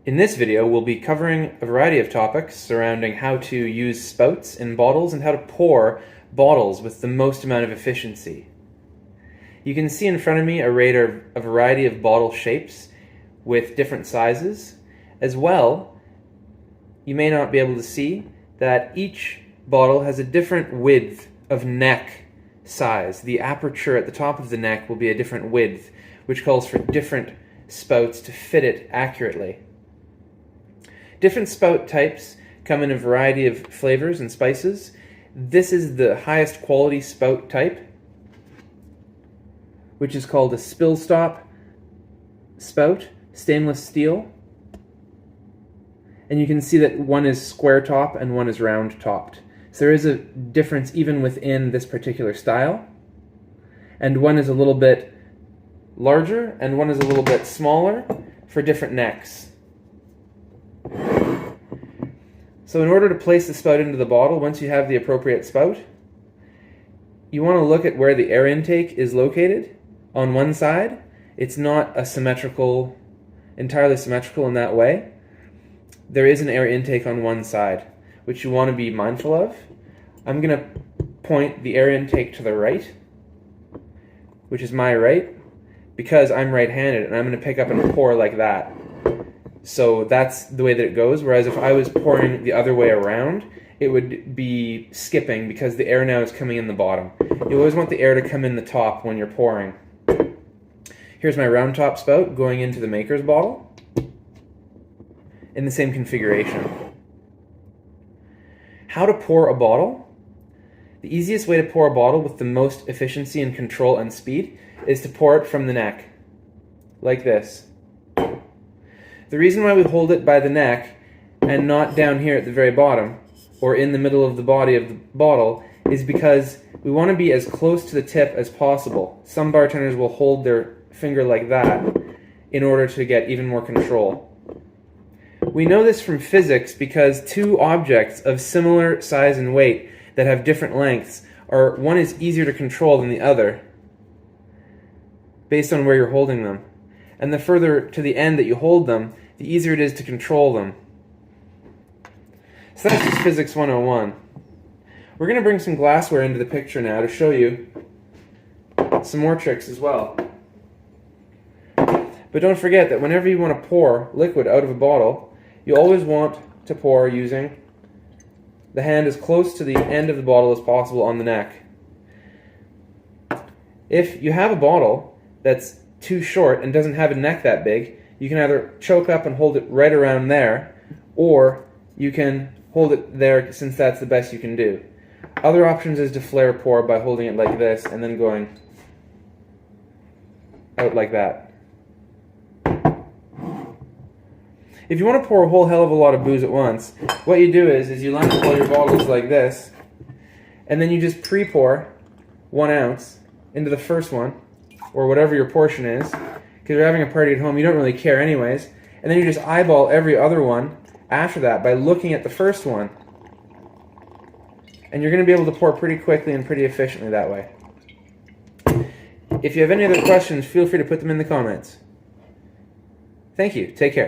In this video, we'll be covering a variety of topics surrounding how to use spouts in bottles and how to pour bottles with the most amount of efficiency. You can see in front of me a variety of bottle shapes with different sizes. As well, you may not be able to see that each bottle has a different width of neck size. The aperture at the top of the neck will be a different width, which calls for different spouts to fit it accurately. Different spout types come in a variety of flavors and spices. This is the highest quality spout type, which is called a spill stop spout, stainless steel. And you can see that one is square top and one is round topped. So there is a difference even within this particular style. And one is a little bit larger and one is a little bit smaller for different necks. So in order to place the spout into the bottle, once you have the appropriate spout, you want to look at where the air intake is located. On one side, it's not entirely symmetrical in that way. There is an air intake on one side, which you want to be mindful of. I'm going to point the air intake to the right, which is my right, because I'm right-handed, and I'm going to pick up and pour like that. So that's the way that it goes, whereas if I was pouring the other way around, it would be skipping because the air now is coming in the bottom. You always want the air to come in the top when you're pouring. Here's my round top spout going into the maker's bottle in the same configuration. How to pour a bottle? The easiest way to pour a bottle with the most efficiency and control and speed is to pour it from the neck, like this. The reason why we hold it by the neck and not down here at the very bottom or in the middle of the body of the bottle is because we want to be as close to the tip as possible. Some bartenders will hold their finger like that in order to get even more control. We know this from physics because two objects of similar size and weight that have different lengths one is easier to control than the other based on where you're holding them. And the further to the end that you hold them, the easier it is to control them. So that's just Physics 101. We're going to bring some glassware into the picture now to show you some more tricks as well. But don't forget that whenever you want to pour liquid out of a bottle, you always want to pour using the hand as close to the end of the bottle as possible on the neck. If you have a bottle that's too short and doesn't have a neck that big, you can either choke up and hold it right around there, or you can hold it there since that's the best you can do. Other options is to flare pour by holding it like this and then going out like that. If you want to pour a whole hell of a lot of booze at once, what you do is you line up all your bottles like this, and then you just pre-pour 1 ounce into the first one, or whatever your portion is, because you're having a party at home, you don't really care anyways, and then you just eyeball every other one after that by looking at the first one. And you're going to be able to pour pretty quickly and pretty efficiently that way. If you have any other questions, feel free to put them in the comments. Thank you. Take care.